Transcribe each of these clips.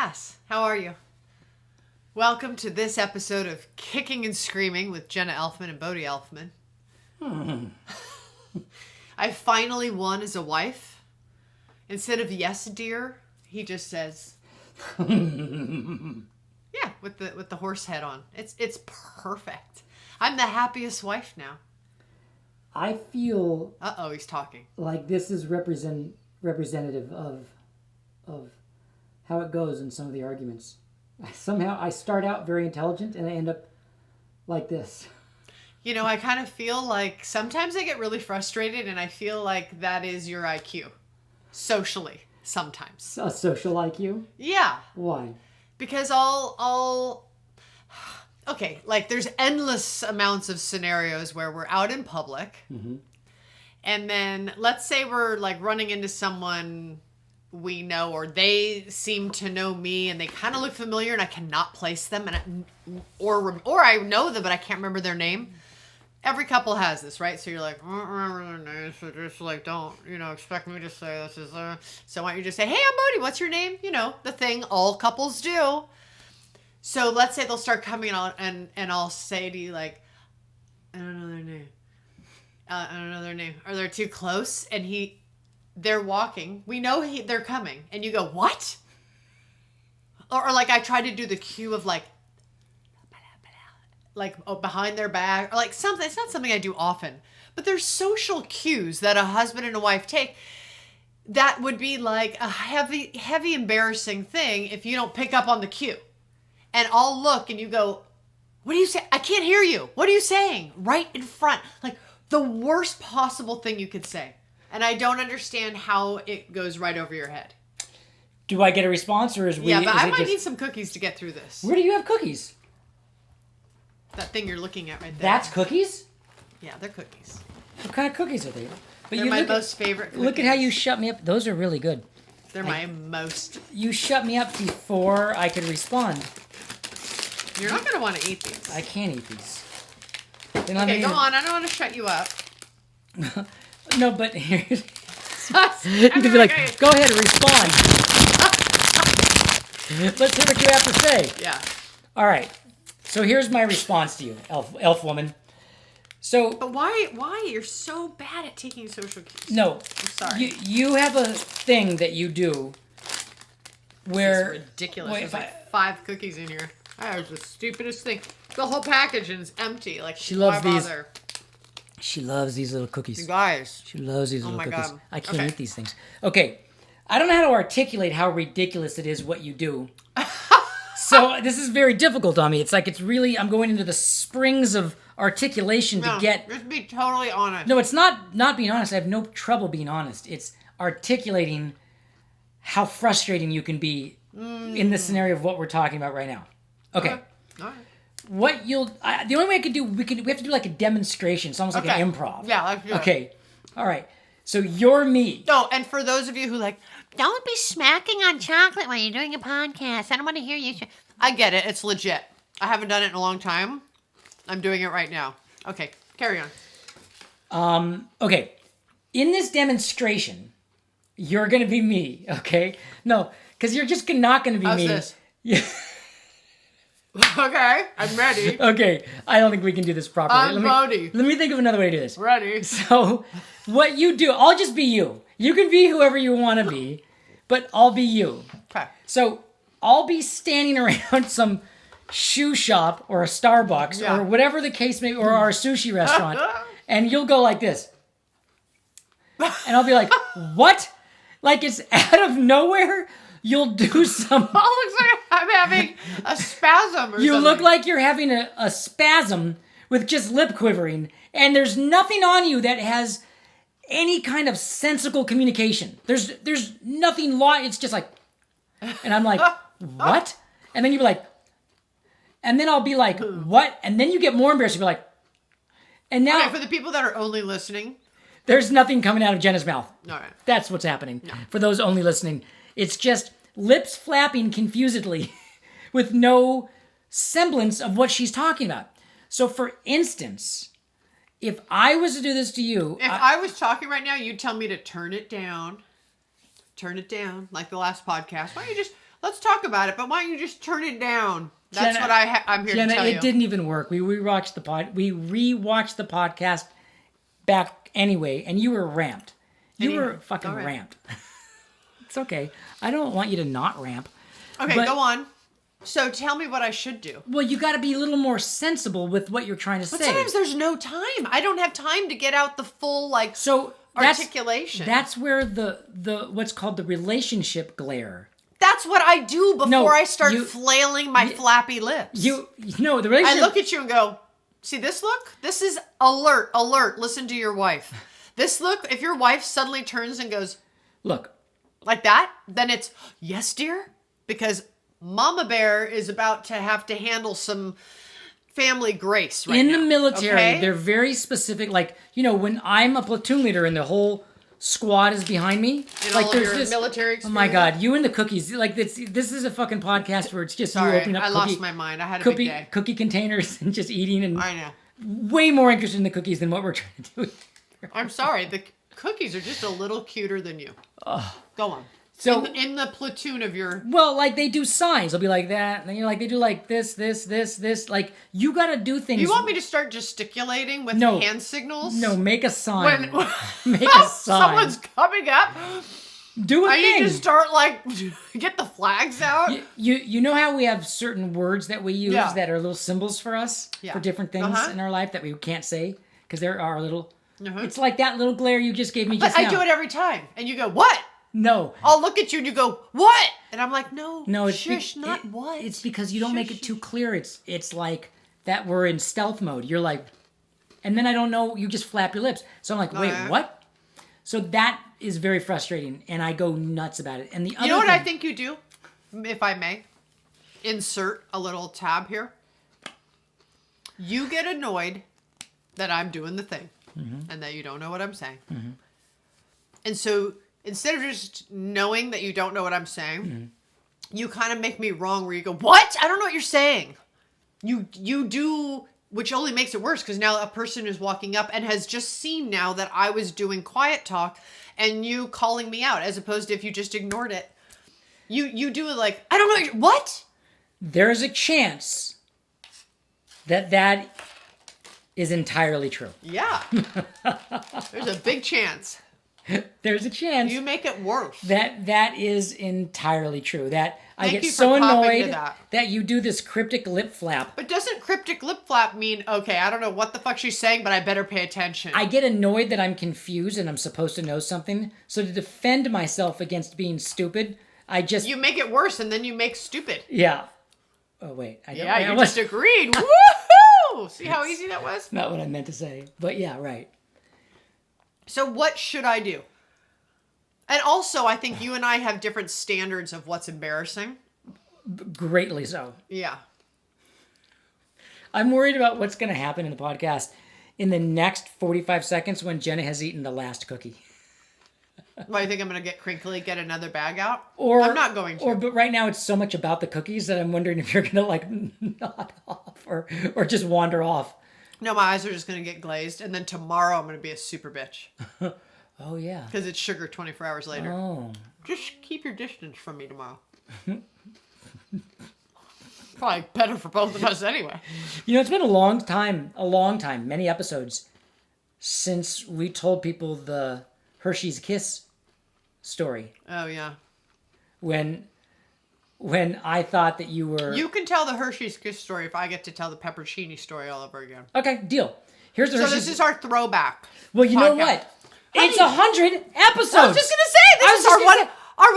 Cass, how are you? Welcome to this episode of Kicking and Screaming with Jenna Elfman and Bodhi Elfman. I finally won as a wife. Instead of yes, dear, he just says, yeah, with the horse head on. It's perfect. I'm the happiest wife now. I feel he's talking. like this is representative of how it goes in some of the arguments. Somehow I start out very intelligent and I end up like this. You know, I kind of feel like sometimes I get really frustrated and I feel like that is your IQ. Socially, sometimes. A social IQ? Yeah. Why? Because okay, like there's endless amounts of scenarios where we're out in public. Mm-hmm. And then let's say we're like running into someone we know, or they seem to know me and they kind of look familiar and I cannot place them, or I know them but I can't remember their name. Every couple has this, right? So you're like, I don't remember their name, so just like don't, expect me to say this is so why don't you just say, hey, I'm Bodhi, what's your name? The thing all couples do. So let's say they'll start coming on and I'll say to you like, I don't know their name. I don't know their name. Or they're too close and they're walking. We know they're coming. And you go, what? Or like I try to do the cue of like behind their back. Or like something. It's not something I do often. But there's social cues that a husband and a wife take. That would be like a heavy embarrassing thing if you don't pick up on the cue. And I'll look and you go, what do you say? I can't hear you. What are you saying? Right in front. Like the worst possible thing you could say. And I don't understand how it goes right over your head. Do I get a response or is we? Yeah, but I might need some cookies to get through this. Where do you have cookies? That thing you're looking at right there. That's cookies? Yeah, they're cookies. What kind of cookies are they? But they're my most favorite cookies. Look at how you shut me up. Those are really good. They're my most. You shut me up before I could respond. You're not going to want to eat these. I can't eat these. Okay, go on. I don't want to shut you up. No, but here's... you can be like, go ahead and respond. Let's hear what you have to say. Yeah. All right. So here's my response to you, elf woman. So... But why? You're so bad at taking social cues. No. I'm sorry. You have a thing that you do where... This is ridiculous. There's like 5 cookies in here. That was the stupidest thing. The whole package is empty. Like, she loves why these. bother? She loves these little cookies. You guys. She loves these little cookies. God. I can't eat these things. Okay. I don't know how to articulate how ridiculous it is what you do. So this is very difficult on me. It's like I'm going into the springs of articulation to get... Just be totally honest. No, it's not being honest. I have no trouble being honest. It's articulating how frustrating you can be in the scenario of what we're talking about right now. Okay. All right. The only way I could do, we have to do like a demonstration. It's almost like an improv. Yeah, let's do it. Okay. All right. So you're me. Oh, and for those of you who don't be smacking on chocolate while you're doing a podcast. I don't want to hear you. I get it. It's legit. I haven't done it in a long time. I'm doing it right now. Okay, carry on. Okay. In this demonstration, you're going to be me, okay? No, because you're just not going to be me. How's this? Yeah. Okay, I'm ready. Okay, I don't think we can do this properly. Bodhi. Let me think of another way to do this. Ready. So, what you do, I'll just be you. You can be whoever you want to be, but I'll be you. Okay. So, I'll be standing around some shoe shop or a Starbucks or whatever the case may be, or our sushi restaurant, and you'll go like this. And I'll be like, what? Like it's out of nowhere? You'll do some... It looks like I'm having a spasm or something. You look like you're having a spasm with just lip quivering, and there's nothing on you that has any kind of sensical communication. There's nothing... It's just like... And I'm like, what? And then you'll be like... And then I'll be like, what? And then you get more embarrassed. You'll be like... And now... Okay, for the people that are only listening... There's nothing coming out of Jenna's mouth. All right. That's what's happening. No. For those only listening. It's just lips flapping confusedly with no semblance of what she's talking about. So, for instance, if I was to do this to you... If I was talking right now, you'd tell me to turn it down, like the last podcast. Why don't you just Let's talk about it, but why don't you just turn it down? That's Jenna, what I'm here Jenna, to tell you. it didn't even work. We rewatched the podcast back anyway, and you were ramped. You were fucking ramped. It's okay. I don't want you to not ramp. Okay, go on. So tell me what I should do. Well, you got to be a little more sensible with what you're trying to say. But sometimes there's no time. I don't have time to get out the full articulation. That's where the what's called the relationship glare. That's what I do before I start flailing my flappy lips. The relationship. I look at you and go, see this look? This is alert, alert. Listen to your wife. This look, if your wife suddenly turns and goes, look, like that, then it's, yes, dear, because Mama Bear is about to have to handle some family grace right now. In the military, okay? they're very specific. Like, when I'm a platoon leader and the whole squad is behind me. And like, all there's of your this military experience. Oh my God, you and the cookies. Like, this is a fucking podcast where it's just Sorry, you opening up I lost my mind. I had a big day. Cookie containers and just eating. And I know. Way more interested in the cookies than what we're trying to do. I'm sorry. The cookies are just a little cuter than you. Go on. So in the platoon of your... Well, like, they do signs. They'll be like that. And, like, they do like this. Like, you got to do things... You want me to start gesticulating with hand signals? No, make a sign. When Make a sign. Someone's coming up. Do a thing. I need to start, get the flags out. You know how we have certain words that we use that are little symbols for us? Yeah. For different things in our life that we can't say? Because there are little... It's like that little glare you just gave me just now. I do it every time. And you go, what? No. I'll look at you and you go, what? And I'm like, no, it's shush, not what. It's because you don't make it too clear. It's like that we're in stealth mode. You're like, and then I don't know, you just flap your lips. So I'm like, wait, what? So that is very frustrating, and I go nuts about it. And the other You know what I think you do, if I may? Insert a little tab here. You get annoyed that I'm doing the thing, and that you don't know what I'm saying. And so... instead of just knowing that you don't know what I'm saying, you kind of make me wrong where you go, what? I don't know what you're saying. You do, which only makes it worse because now a person is walking up and has just seen now that I was doing quiet talk and you calling me out as opposed to if you just ignored it. You do it like, I don't know, what? There's a chance that is entirely true. Yeah. There's a big chance. There's a chance. You make it worse. That is entirely true. That I Thank get you so for copping annoyed to that you do this cryptic lip flap. But doesn't cryptic lip flap mean, okay, I don't know what the fuck she's saying, but I better pay attention? I get annoyed that I'm confused and I'm supposed to know something. So to defend myself against being stupid, I just... You make it worse and then you make stupid. Yeah. Oh, wait. You just agreed. Woohoo! See how easy that was? Not what I meant to say. But yeah, right. So what should I do? And also, I think you and I have different standards of what's embarrassing. Greatly so. Yeah. I'm worried about what's going to happen in the podcast in the next 45 seconds when Jenna has eaten the last cookie. Well, you think I'm going to get crinkly, get another bag out? Or I'm not going to. But right now it's so much about the cookies that I'm wondering if you're going to nod off or just wander off. No, my eyes are just going to get glazed. And then tomorrow I'm going to be a super bitch. Oh, yeah. Because it's sugar 24 hours later. Oh. Just keep your distance from me tomorrow. Probably better for both of us anyway. It's been a long time, many episodes, since we told people the Hershey's Kiss story. Oh, yeah. When I thought that you were... You can tell the Hershey's Kiss story if I get to tell the pepperoncini story all over again. Okay, deal. Here's the So Hershey's... this is our throwback. Well, you know what? It's 100 episodes. I was just going to say, this is our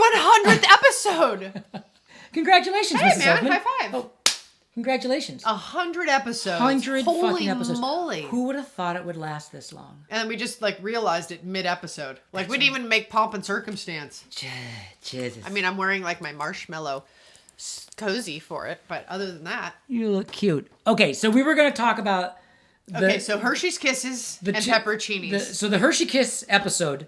100th episode. Congratulations, hey, Mrs. man, Elfman. high five. Oh, congratulations. 100 episodes. 100 fucking episodes. Moly. Who would have thought it would last this long? And we just realized it mid-episode. We didn't even make pomp and circumstance. Jesus. I mean, I'm wearing my marshmallow cozy for it, but other than that. You look cute. Okay, so we were going to talk about... so Hershey's Kisses and pepperoncinis. So the Hershey Kiss episode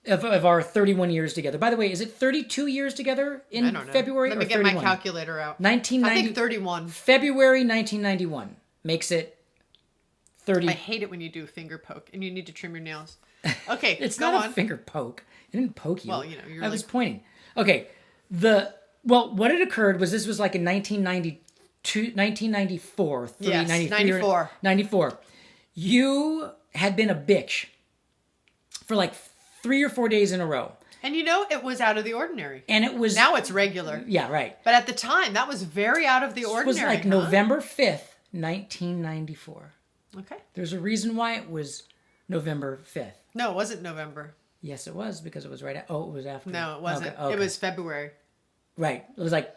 of our 31 years together. By the way, is it 32 years together in February? Let me get 31? My calculator out. 1990. I think 31. February 1991 makes it 30. I hate it when you do finger poke and you need to trim your nails. Okay, it's not a finger poke. I didn't poke you. Well, I was pointing. Okay, the Well, what had occurred was this was like in 1994, Yes, 94. 94. You had been a bitch for like 3 or 4 days in a row. And it was out of the ordinary. And it was... Now it's regular. Yeah, right. But at the time, that was very out of the ordinary. It was like November 5th, 1994. Okay. There's a reason why it was November 5th. No, it wasn't November. Yes, it was, because it was right... it was after. No, it wasn't. Okay. It was February. Right. It was like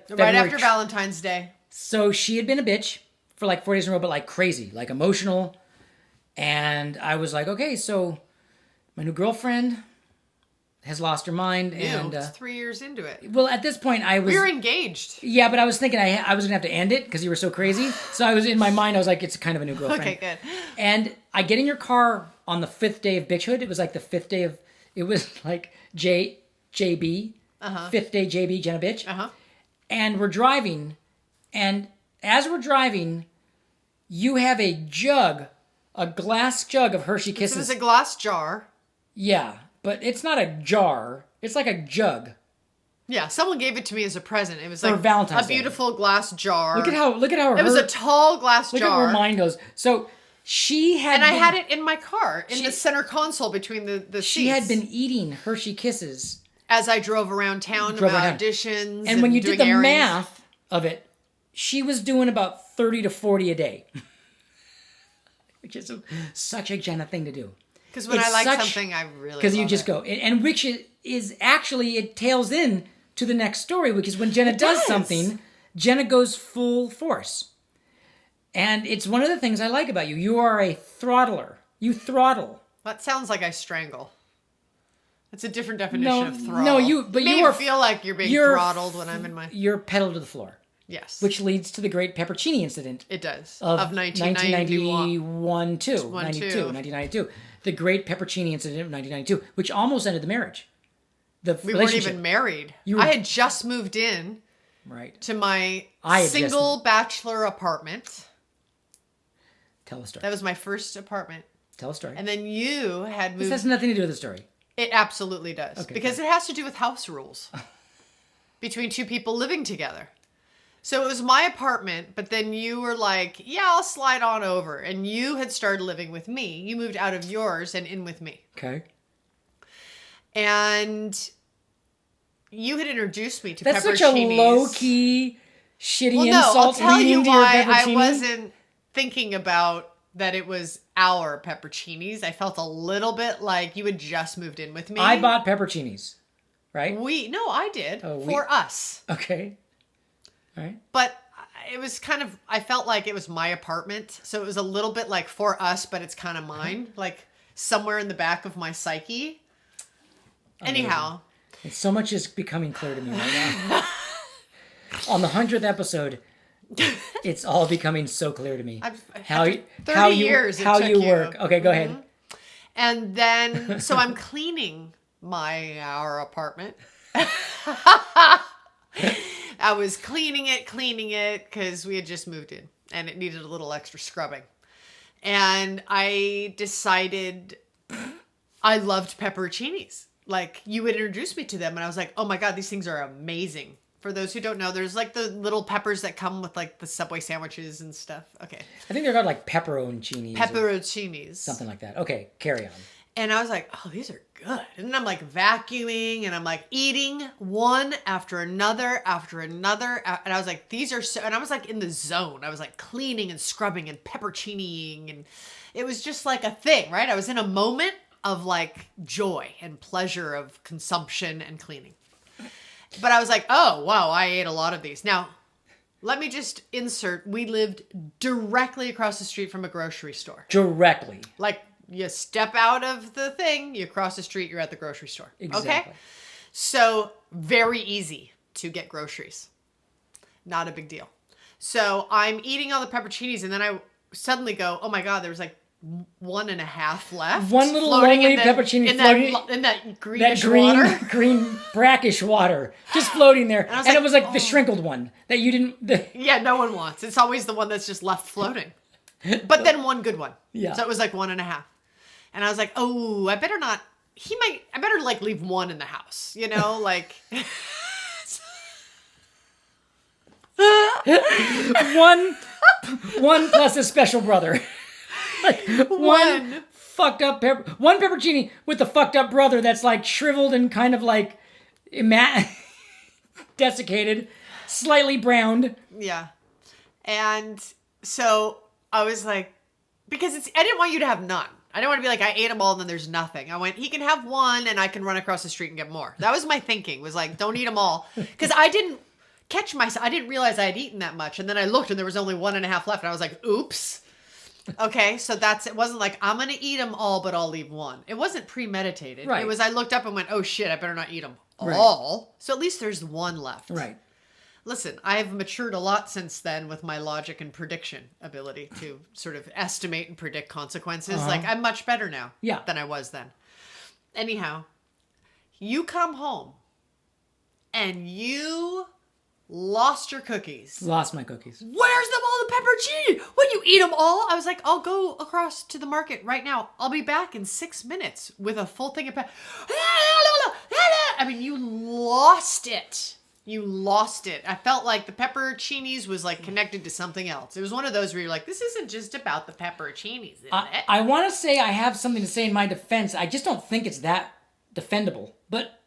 February. Right after Valentine's Day. So she had been a bitch for like 4 days in a row, but like crazy, like emotional. And I was like, okay, so my new girlfriend has lost her mind. And it's 3 years into it. well, at this point, I was... We were engaged. Yeah, but I was thinking I was going to have to end it because you were so crazy. So I was in my mind, I was like, it's kind of a new girlfriend. Okay, good. And I get in your car on the 5th day of bitchhood. It was like the 5th day of... It was like JB. Uh-huh. 5th day JB, Jenna bitch. Uh-huh. And we're driving. And as we're driving, you have a glass jug of Hershey Kisses. It was a glass jar. Yeah, but it's not a jar. It's like a jug. Yeah, someone gave it to me as a present. It was For like Valentine's a Day. beautiful glass jar. Look at how it was a tall glass look jar. at where mine goes. So she had... And I had it in my car, in the center console between the seats. She had been eating Hershey Kisses. As I drove around town about auditions. And when you did the errands. math of it, she was doing about 30 to 40 a day. Which is such a Jenna thing to do. Because when I like something, I really because you just go. And which is actually, it tails in to the next story, because when Jenna does something, Jenna goes full force. And it's one of the things I like about you. You are a throttler. You throttle. That sounds like I strangle. It's a different definition of throttle. No, you feel like you're being throttled when I'm in my... You're pedal to the floor. Yes. Which leads to the great pepperoncini incident. It does. Of 1991. 1992. The great pepperoncini incident of 1992, which almost ended the marriage. We weren't even married. I had just moved in to my single bachelor apartment. Tell a story. That was my first apartment. Tell a story. And then you had moved... This has nothing to do with the story. It absolutely does. Okay, because it has to do with house rules. Between two people living together. So it was my apartment, but then you were like, yeah, I'll slide on over. And you had started living with me. You moved out of yours and in with me. Okay. And you had introduced me to That's pepperoncinis. such a low-key, shitty insult. I'll tell you why I pepperoncini. wasn't thinking about that it was our pepperoncinis. I felt a little bit like you had just moved in with me. I bought pepperoncinis, right? No, I did. For us. Okay. All right. But it was kind of, I felt like it was my apartment. So it was a little bit like for us, but it's kind of mine. Like somewhere in the back of my psyche. Anyhow. And so much is becoming clear to me right now. On the 100th episode, it's all becoming so clear to me. How you work. Okay, go ahead. And then, so I'm cleaning our apartment. I was cleaning it because we had just moved in and it needed a little extra scrubbing. And I decided I loved pepperoncinis. Like you had introduced me to them and I was like, oh my God, these things are amazing. For those who don't know, there's like the little peppers that come with like the Subway sandwiches and stuff. Okay. I think they're called like pepperoncinis. Pepperoncinis. Something like that. Okay, carry on. And I was like, oh, these are good. And then I'm like vacuuming and I'm like eating one after another after another. And I was like, these are so, and I was like in the zone. I was like cleaning and scrubbing and pepperoncining. And it was just like a thing, right? I was in a moment of like joy and pleasure of consumption and cleaning. But I was like, oh, wow, I ate a lot of these. Now, let me just insert, we lived directly across the street from a grocery store. Directly. Like, you step out of the thing, you cross the street, you're at the grocery store. Exactly. Okay? So, very easy to get groceries. Not a big deal. So, I'm eating all the pepperoncinis, and then I suddenly go, oh my God, there was like 1.5 left. One little lonely pepperoncini in that greenish water. green brackish water. Just floating there. And it was like the shrinkled one that you didn't... Yeah, no one wants. It's always the one that's just left floating. But then one good one. Yeah. So it was like 1.5. And I was like, oh, I better like leave one in the house, you know, like. one plus a special brother. Like one fucked up one pepperoncini with the fucked up brother that's like shriveled and kind of like desiccated, slightly browned. Yeah. And so I was like, because I didn't want you to have none. I didn't want to be like, I ate them all and then there's nothing. I went, he can have one and I can run across the street and get more. That was my thinking, was like, don't eat them all. Because I didn't catch myself. I didn't realize I had eaten that much. And then I looked and there was only 1.5 left. And I was like, oops. Okay, so it wasn't like, I'm going to eat them all, but I'll leave one. It wasn't premeditated. Right. It was, I looked up and went, oh shit, I better not eat them all. So at least there's one left. Right. Listen, I have matured a lot since then with my logic and prediction ability to sort of estimate and predict consequences. Like, I'm much better now than I was then. Anyhow, you come home and you lost your cookies. Lost my cookies. Where's all the pepperoncini? When you eat them all? I was like, I'll go across to the market right now. I'll be back in 6 minutes with a full thing of I mean, you lost it. You lost it. I felt like the pepperoncinis was like connected to something else. It was one of those where you're like, this isn't just about the pepperoncinis, is it? I want to say I have something to say in my defense. I just don't think it's that defendable. But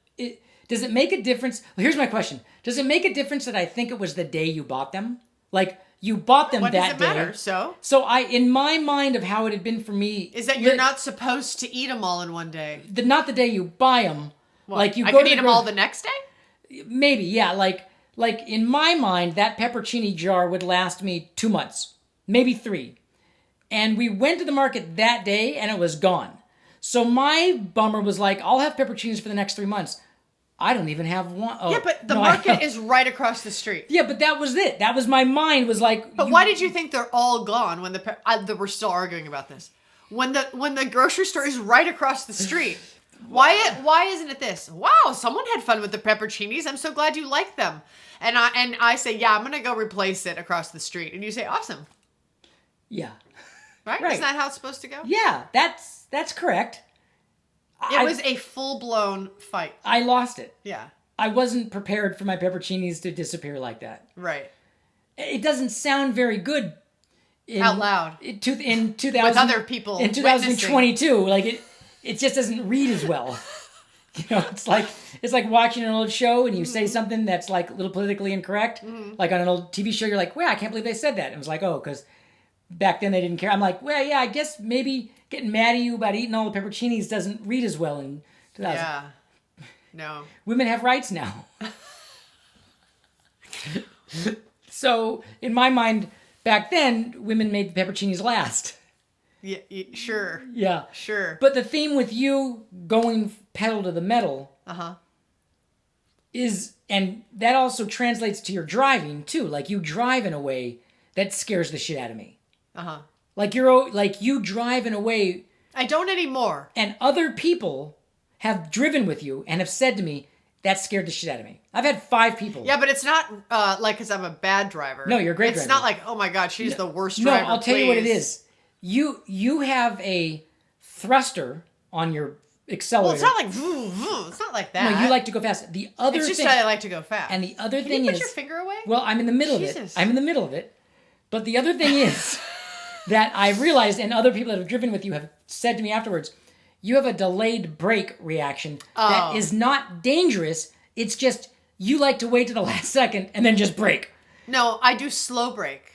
does it make a difference? Well, here's my question. Does it make a difference that I think it was the day you bought them? Like, you bought them that day. What does it matter? So in my mind of how it had been for me... Is that you're not supposed to eat them all in one day? Not the day you buy them. What? Like I could eat them all the next day? Maybe, yeah. Like in my mind, that pepperoncini jar would last me 2 months, maybe 3. And we went to the market that day, and it was gone. So my bummer was like, I'll have pepperoncinis for the next 3 months. I don't even have one. Oh, yeah, but the market is right across the street. Yeah, but that was it. That was my mind was like. But why did you think they're all gone when we're still arguing about this? When the grocery store is right across the street. Why isn't it this? Wow, someone had fun with the pepperoncinis. I'm so glad you like them. And I say, yeah, I'm gonna go replace it across the street. And you say, awesome. Yeah. Right? Isn't that how it's supposed to go? Yeah, that's correct. It was a full-blown fight. I lost it. Yeah. I wasn't prepared for my pepperoncinis to disappear like that. Right. It doesn't sound very good. Out loud. In 2000, with other people in 2022, like it just doesn't read as well. You know, it's like watching an old show and you say something that's like a little politically incorrect. Mm-hmm. Like on an old TV show, you're like, "Well, I can't believe they said that." And it was like, "Oh, because back then they didn't care." I'm like, "Well, yeah, I guess maybe getting mad at you about eating all the pepperoncinis doesn't read as well in 2000." Yeah. No. Women have rights now. So in my mind, back then, women made the pepperoncinis last. Yeah, sure. Yeah. Sure. But the theme with you going pedal to the metal is, and that also translates to your driving too. Like you drive in a way that scares the shit out of me. Like you drive in a way. I don't anymore. And other people have driven with you and have said to me, that scared the shit out of me. I've had 5 people. Yeah, but it's not like because I'm a bad driver. No, you're a great driver. It's not like, oh my God, she's the worst driver. No, I'll tell you what it is. You have a thruster on your accelerator. Well, it's not like it's not like that. No, you like to go fast. The other it's just thing, that I like to go fast. And the other Can thing you is, put your finger away? Well, I'm in the middle of it. I'm in the middle of it. But the other thing is that I realized, and other people that have driven with you have said to me afterwards, you have a delayed brake reaction that is not dangerous. It's just you like to wait to the last second and then just brake. No, I do slow brake.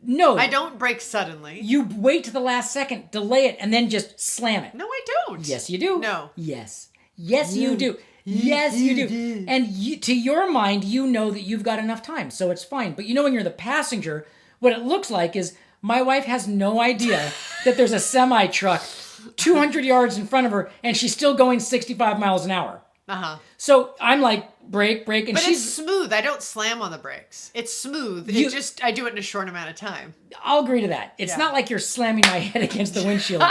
No. I don't brake suddenly. You wait to the last second, delay it, and then just slam it. No, I don't. Yes, you do. No. Yes. Yes, you do. Yes, you do. And to your mind, you know that you've got enough time, so it's fine. But you know when you're the passenger, what it looks like is my wife has no idea that there's a semi-truck 200 yards in front of her, and she's still going 65 miles an hour. So I'm like, brake, and but it's smooth. I don't slam on the brakes. It's smooth. I do it in a short amount of time. I'll agree to that. It's not like you're slamming my head against the windshield.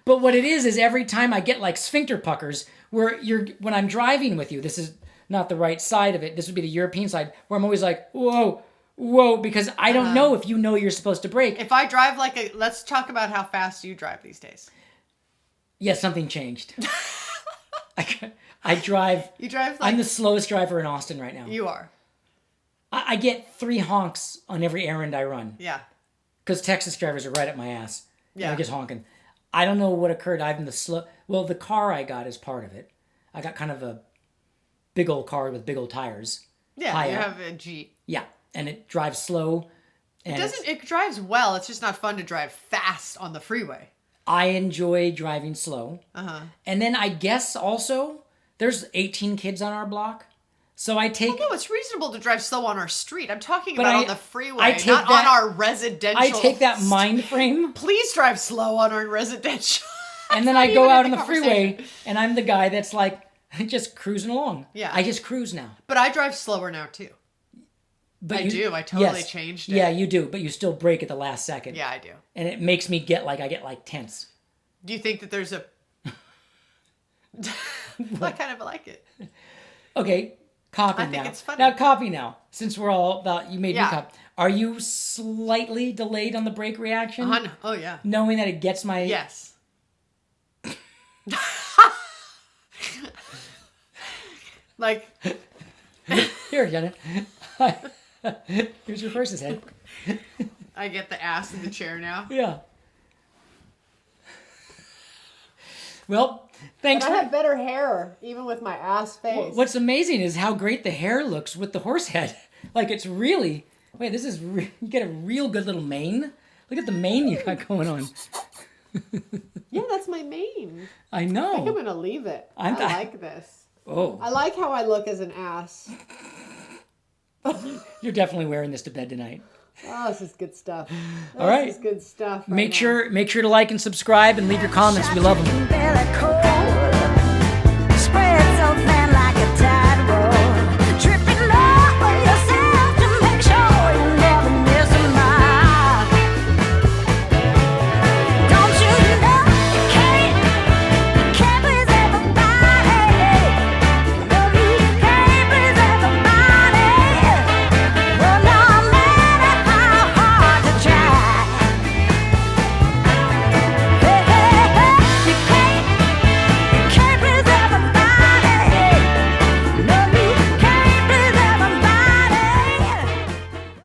But what it is every time I get like sphincter puckers, when I'm driving with you, this is not the right side of it. This would be the European side, where I'm always like, whoa, because I don't know if you know you're supposed to brake. If I drive let's talk about how fast you drive these days. Yes, something changed. I drive. You drive I'm the slowest driver in Austin right now. You are. I get 3 honks on every errand I run. Yeah. Because Texas drivers are right up my ass. Yeah. And they're just honking. I don't know what occurred. Well, the car I got is part of it. I got kind of a big old car with big old tires. Yeah, you have a Jeep. Yeah, and it drives slow. And It drives well. It's just not fun to drive fast on the freeway. I enjoy driving slow. And then I guess also there's 18 kids on our block. So I take... No, it's reasonable to drive slow on our street. I'm talking about on the freeway, not on our residential... I take that mind frame. Please drive slow on our residential. And then I go out on the freeway, and I'm the guy that's like, just cruising along. Yeah. I just cruise now. But I drive slower now, too. But I do. I totally changed it. Yeah, you do. But you still brake at the last second. Yeah, I do. And it makes me get tense. Do you think that there's a... I kind of like it. Okay, copy now. I think it's funny. Now, copy now. Since we're all about... You made me Yeah. copy. Are you slightly delayed on the brake reaction? Oh, yeah. Knowing that it gets my... Yes. Like... Here, Jenna. Here's your horse's head. I get the ass in the chair now. Yeah. Well, thanks. I have better hair, even with my ass face. What's amazing is how great the hair looks with the horse head. Like it's really... Wait, this is... You get a real good little mane. Look at the mane you got going on. Yeah, that's my mane. I know. I think I'm going to leave it. I like this. Oh. I like how I look as an ass. You're definitely wearing this to bed tonight. Oh, this is good stuff. All right. This is good stuff. Make sure to like and subscribe and leave your comments. We love them.